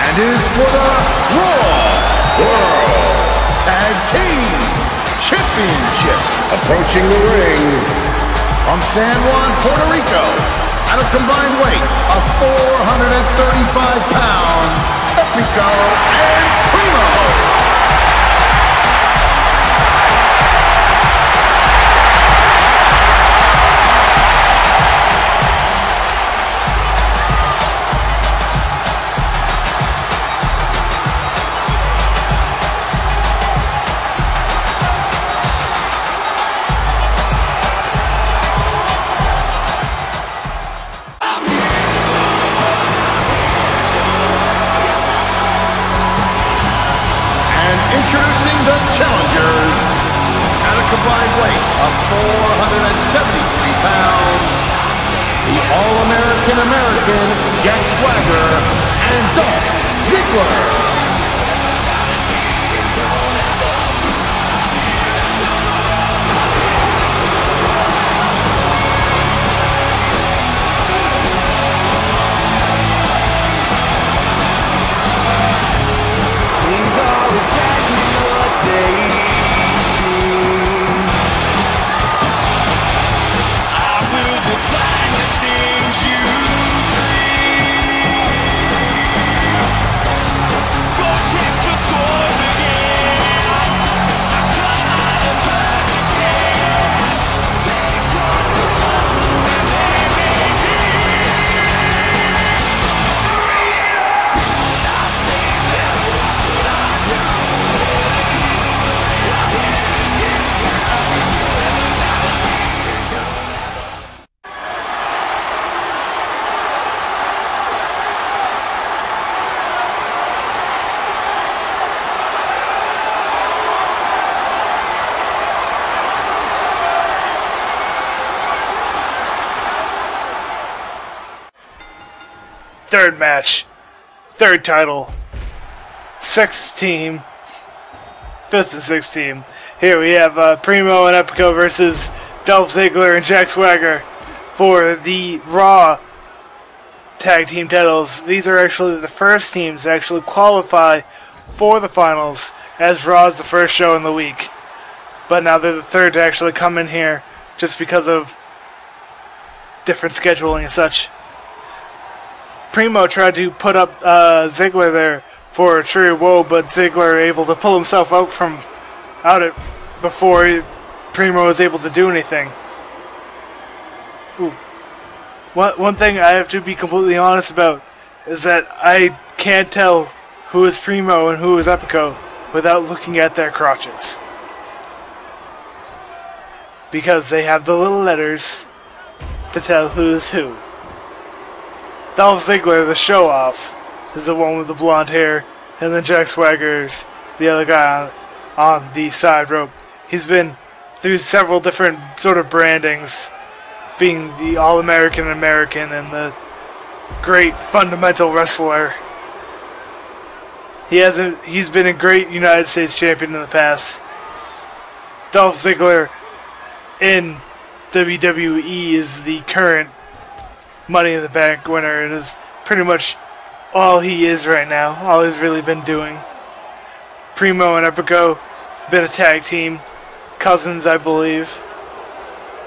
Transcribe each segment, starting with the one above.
and is for the Raw World Tag Team Championship. Approaching the ring from San Juan, Puerto Rico, at a combined weight of 435 pounds, Epico and Primo. Introducing the challengers at a combined weight of 473 pounds, the All-American Jack Swagger and Dolph Ziggler. Third match, third title, sixth team, fifth and sixth team. Here we have Primo and Epico versus Dolph Ziggler and Jack Swagger for the Raw Tag Team titles. These are actually the first teams to actually qualify for the finals, as Raw is the first show in the week. But now they're the third to actually come in here just because of different scheduling and such. Primo tried to put up Ziggler there for a true woe, but Ziggler able to pull himself out it before Primo was able to do anything. Ooh. One thing I have to be completely honest about is that I can't tell who is Primo and who is Epico without looking at their crotches, because they have the little letters to tell who is who. Dolph Ziggler, the show-off, is the one with the blonde hair, and then Jack Swagger's the other guy on the side rope. He's been through several different sort of brandings, being the All-American American and the great fundamental wrestler. He's been a great United States champion in the past. Dolph Ziggler in WWE is the current Money in the Bank winner. It is pretty much all he is right now, all he's really been doing. Primo and Epico been a tag team, cousins I believe,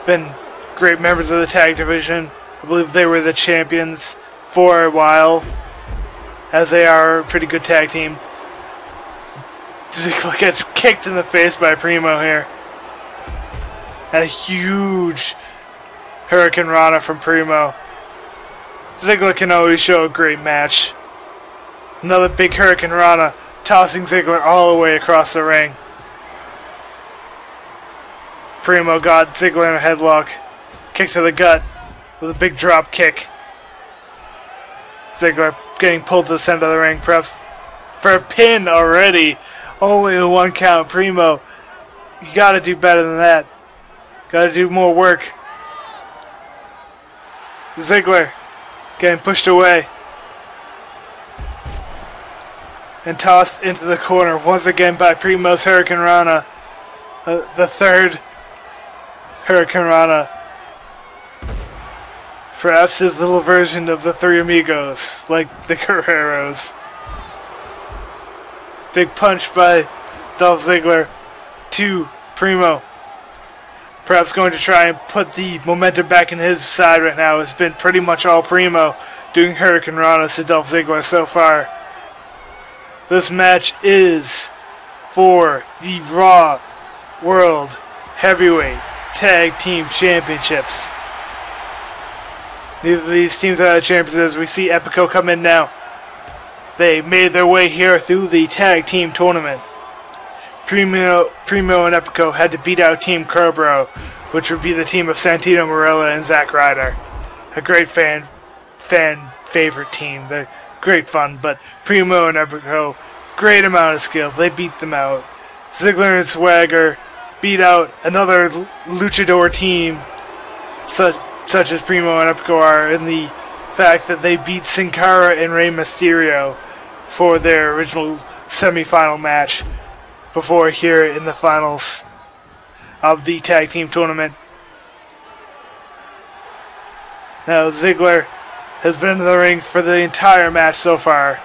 been great members of the tag division. I believe they were the champions for a while, as they are a pretty good tag team. Ziggler gets kicked in the face by Primo here, and a huge Hurricane Rana from Primo. Ziggler can always show a great match. Another big Hurricane Rana, tossing Ziggler all the way across the ring. Primo got Ziggler in a headlock, kick to the gut with a big drop kick. Ziggler getting pulled to the center of the ring, perhaps for a pin already. Only a 1 count. Primo, you gotta do better than that. Gotta do more work. Ziggler getting pushed away and tossed into the corner once again by Primo's Hurricane Rana. The third Hurricane Rana. Perhaps his little version of the Three Amigos, like the Guerreros. Big punch by Dolph Ziggler to Primo. Perhaps going to try and put the momentum back in his side right now. It's been pretty much all Primo doing Hurricane Ranas to Dolph Ziggler so far. This match is for the Raw World Heavyweight Tag Team Championships. Neither of these teams are the champions as we see Epico come in now. They made their way here through the tag team tournament. Primo and Epico had to beat out Team Cobra, which would be the team of Santino Marella and Zack Ryder. A great fan favorite team. They're great fun, but Primo and Epico, great amount of skill. They beat them out. Ziggler and Swagger beat out another luchador team, such as Primo and Epico are, in the fact that they beat Sin Cara and Rey Mysterio for their original semi-final match before here in the finals of the tag team tournament. Now Ziggler has been in the ring for the entire match so far.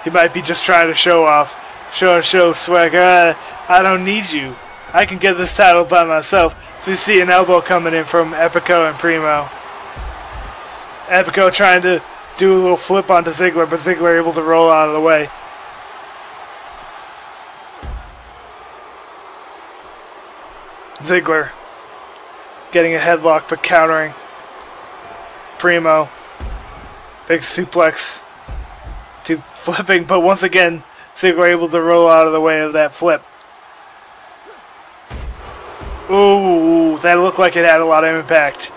He might be just trying to show off. Show Swagger, I don't need you. I can get this title by myself. So we see an elbow coming in from Epico and Primo. Epico trying to do a little flip onto Ziggler, but Ziggler able to roll out of the way. Ziggler getting a headlock but countering. Primo. Big suplex to flipping, but once again Ziggler able to roll out of the way of that flip. Ooh, that looked like it had a lot of impact.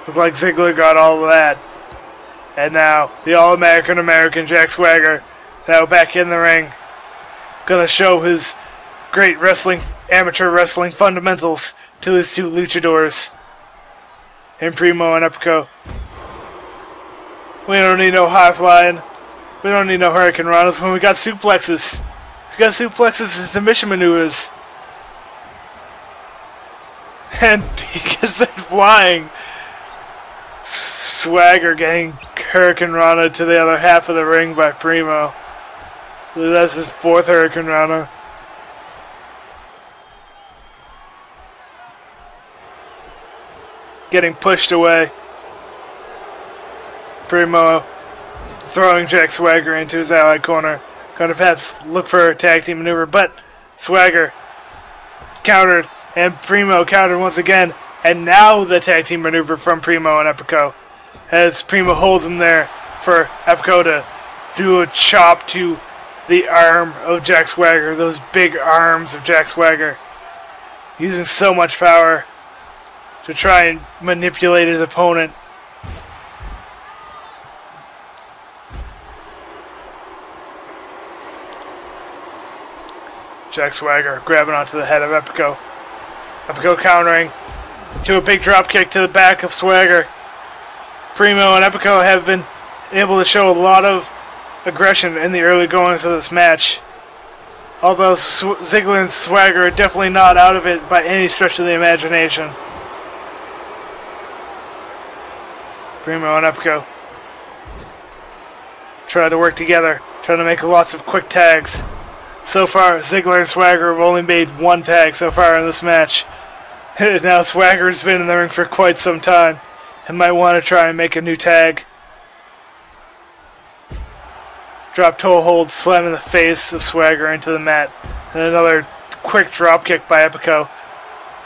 Looked like Ziggler got all of that. And now, the All-American Jack Swagger, now back in the ring. Gonna show his great amateur wrestling fundamentals to his two luchadors. And Primo and Epico. We don't need no high flying. We don't need no Hurricane Ranas when we got suplexes. We got suplexes and submission maneuvers. And he gets it flying. Swagger getting Hurricane Rana to the other half of the ring by Primo. That's his fourth Hurricane Rana. Getting pushed away. Primo throwing Jack Swagger into his allied corner. Going to perhaps look for a tag team maneuver, but Swagger countered, and Primo countered once again. And now the tag team maneuver from Primo and Epico, as Primo holds him there for Epico to do a chop to the arm of Jack Swagger, those big arms of Jack Swagger, using so much power to try and manipulate his opponent. Jack Swagger grabbing onto the head of Epico. Epico countering to a big drop kick to the back of Swagger. Primo and Epico have been able to show a lot of aggression in the early goings of this match. Although Ziggler and Swagger are definitely not out of it by any stretch of the imagination. Primo and Epico try to work together, trying to make lots of quick tags. So far, Ziggler and Swagger have only made one tag so far in this match. Now Swagger's been in the ring for quite some time and might want to try and make a new tag. Drop toe hold, slamming the face of Swagger into the mat. And another quick drop kick by Epico.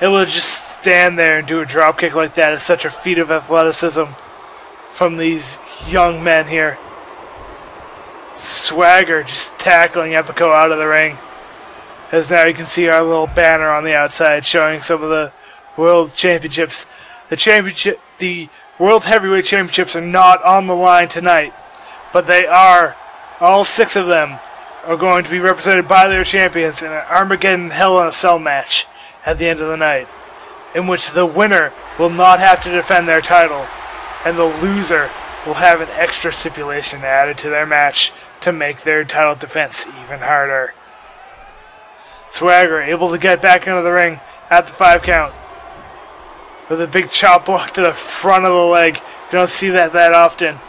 Able to just stand there and do a drop kick like that is such a feat of athleticism from these young men here. Swagger just tackling Epico out of the ring. As now you can see our little banner on the outside showing some of the World Championships. The World Heavyweight Championships are not on the line tonight, but they are. All 6 of them are going to be represented by their champions in an Armageddon Hell in a Cell match at the end of the night, in which the winner will not have to defend their title, and the loser will have an extra stipulation added to their match to make their title defense even harder. Swagger able to get back into the ring at the 5 count with a big chop block to the front of the leg. You don't see that often.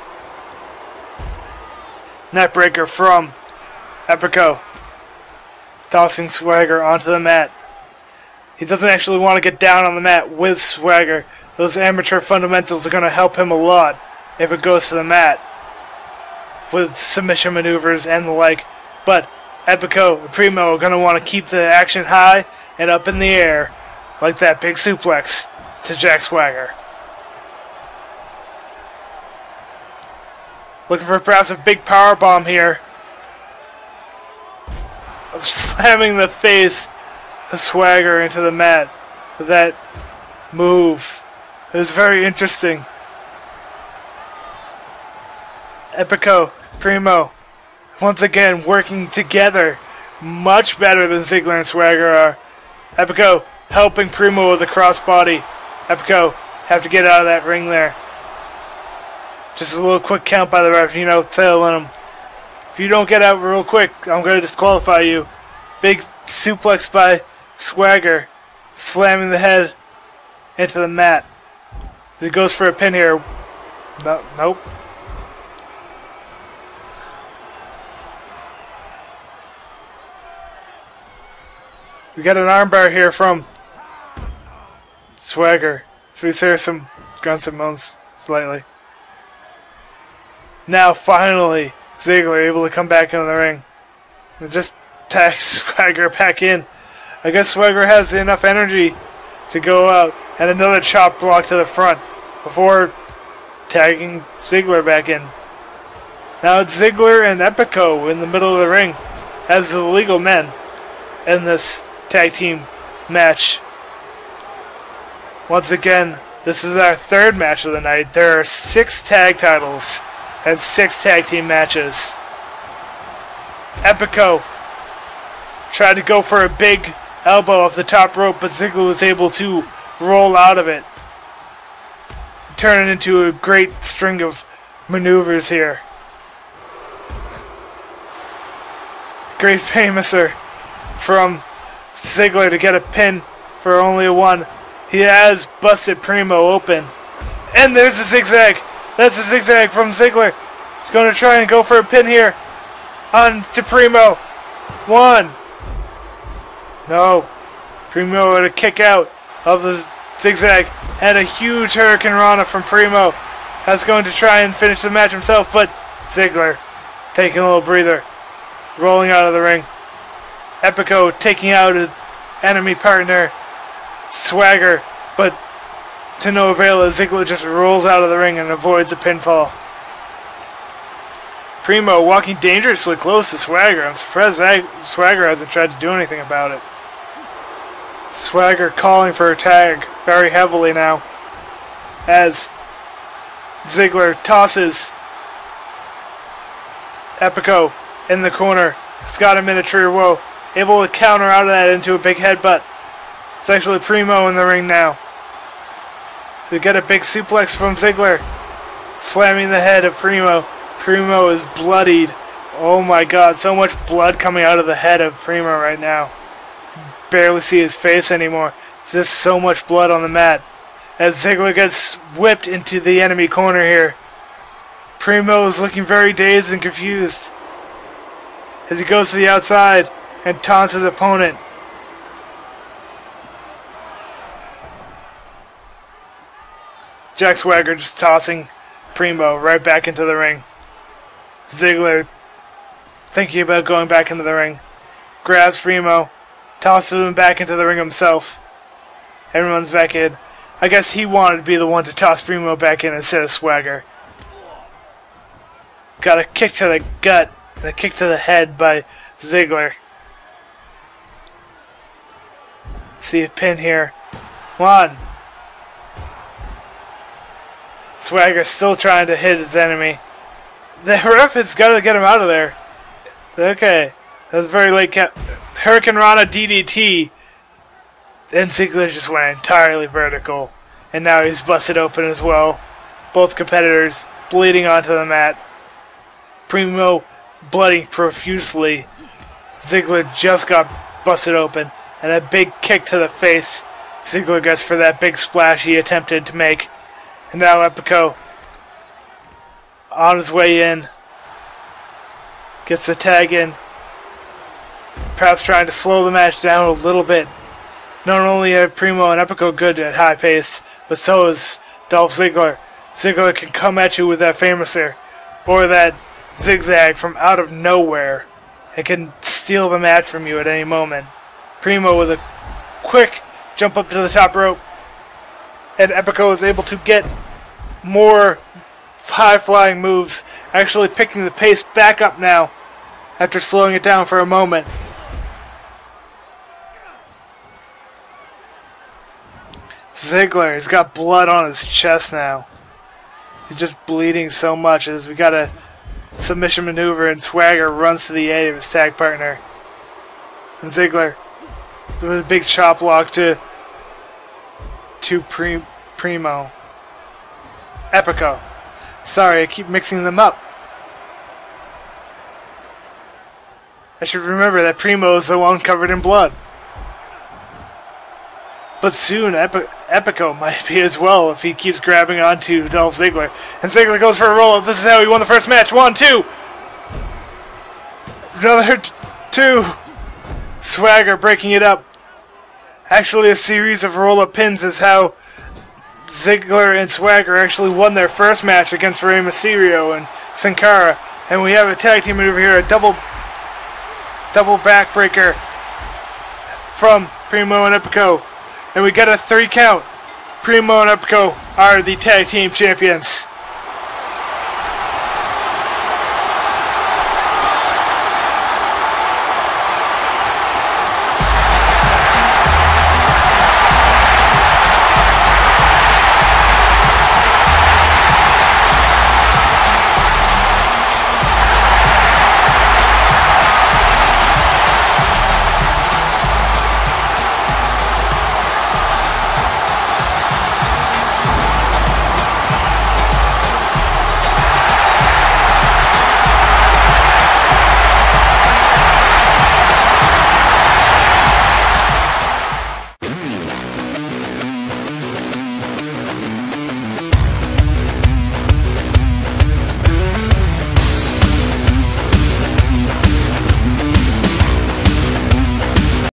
Neckbreaker from Epico tossing Swagger onto the mat. He doesn't actually want to get down on the mat with Swagger. Those amateur fundamentals are going to help him a lot if it goes to the mat with submission maneuvers and the like. But Epico and Primo are going to want to keep the action high and up in the air like that big suplex to Jack Swagger. Looking for perhaps a big power bomb here. Of slamming the face of Swagger into the mat with that move. It was very interesting. Epico, Primo, once again working together much better than Ziggler and Swagger are. Epico helping Primo with the crossbody. Epico have to get out of that ring there. Just a little quick count by the ref, you know, tailing him. If you don't get out real quick, I'm going to disqualify you. Big suplex by Swagger, slamming the head into the mat. He goes for a pin here. No, nope. We got an armbar here from Swagger. So we hear some grunts and moans slightly. Now finally, Ziggler able to come back into the ring. And just tag Swagger back in. I guess Swagger has enough energy to go out. And another chop block to the front before tagging Ziggler back in. Now it's Ziggler and Epico in the middle of the ring as the legal men in this tag team match. Once again, this is our third match of the night. There are 6 tag titles and 6 tag team matches. Epico tried to go for a big elbow off the top rope, but Ziggler was able to roll out of it. Turn it into a great string of maneuvers here. Great famouser from Ziggler to get a pin for only a 1. He has busted Primo open. And there's a zigzag. That's a zigzag from Ziggler. He's going to try and go for a pin here. On to Primo. 1. No. Primo with a kick out of the zigzag. And a huge Hurricane Rana from Primo. That's going to try and finish the match himself. But Ziggler taking a little breather. Rolling out of the ring. Epico taking out his enemy partner, Swagger, but to no avail as Ziggler just rolls out of the ring and avoids a pinfall. Primo walking dangerously close to Swagger. I'm surprised Swagger hasn't tried to do anything about it. Swagger calling for a tag very heavily now as Ziggler tosses Epico in the corner. It's got him in a tree of woe. Able to counter out of that into a big headbutt. It's actually Primo in the ring now. So we get a big suplex from Ziggler. Slamming the head of Primo. Primo is bloodied. Oh my god, so much blood coming out of the head of Primo right now. Barely see his face anymore. There's just so much blood on the mat. As Ziggler gets whipped into the enemy corner here. Primo is looking very dazed and confused as he goes to the outside and taunts his opponent. Jack Swagger just tossing Primo right back into the ring. Ziggler thinking about going back into the ring. Grabs Primo, tosses him back into the ring himself. Everyone's back in. I guess he wanted to be the one to toss Primo back in instead of Swagger. Got a kick to the gut and a kick to the head by Ziggler. See a pin here. 1. Swagger still trying to hit his enemy. The ref has got to get him out of there. Okay. That was very late. Hurricane Rana DDT. And Ziggler just went entirely vertical. And now he's busted open as well. Both competitors bleeding onto the mat. Primo blooding profusely. Ziggler just got busted open. And a big kick to the face Ziggler gets for that big splash he attempted to make. And now Epico on his way in. Gets the tag in. perhaps trying to slow the match down a little bit. Not only are Primo and Epico good at high pace, but so is Dolph Ziggler. Ziggler can come at you with that famouser or that zigzag from out of nowhere and can steal the match from you at any moment. Primo with a quick jump up to the top rope, and Epico is able to get more high-flying moves, actually picking the pace back up now after slowing it down for a moment. Ziggler, he's got blood on his chest now. He's just bleeding so much as we got a submission maneuver and Swagger runs to the aid of his tag partner. And Ziggler with a big chop block to Primo. Epico. Sorry, I keep mixing them up. I should remember that Primo is the one covered in blood. But soon, Epico might be as well if he keeps grabbing onto Dolph Ziggler. And Ziggler goes for a roll-up. This is how he won the first match. 1, 2. Another 2. Swagger breaking it up. Actually, a series of roll-up pins is how Ziggler and Swagger actually won their first match against Rey Mysterio and Sin Cara. And we have a tag team maneuver here, a double backbreaker from Primo and Epico. And we got a 3 count. Primo and Epico are the tag team champions.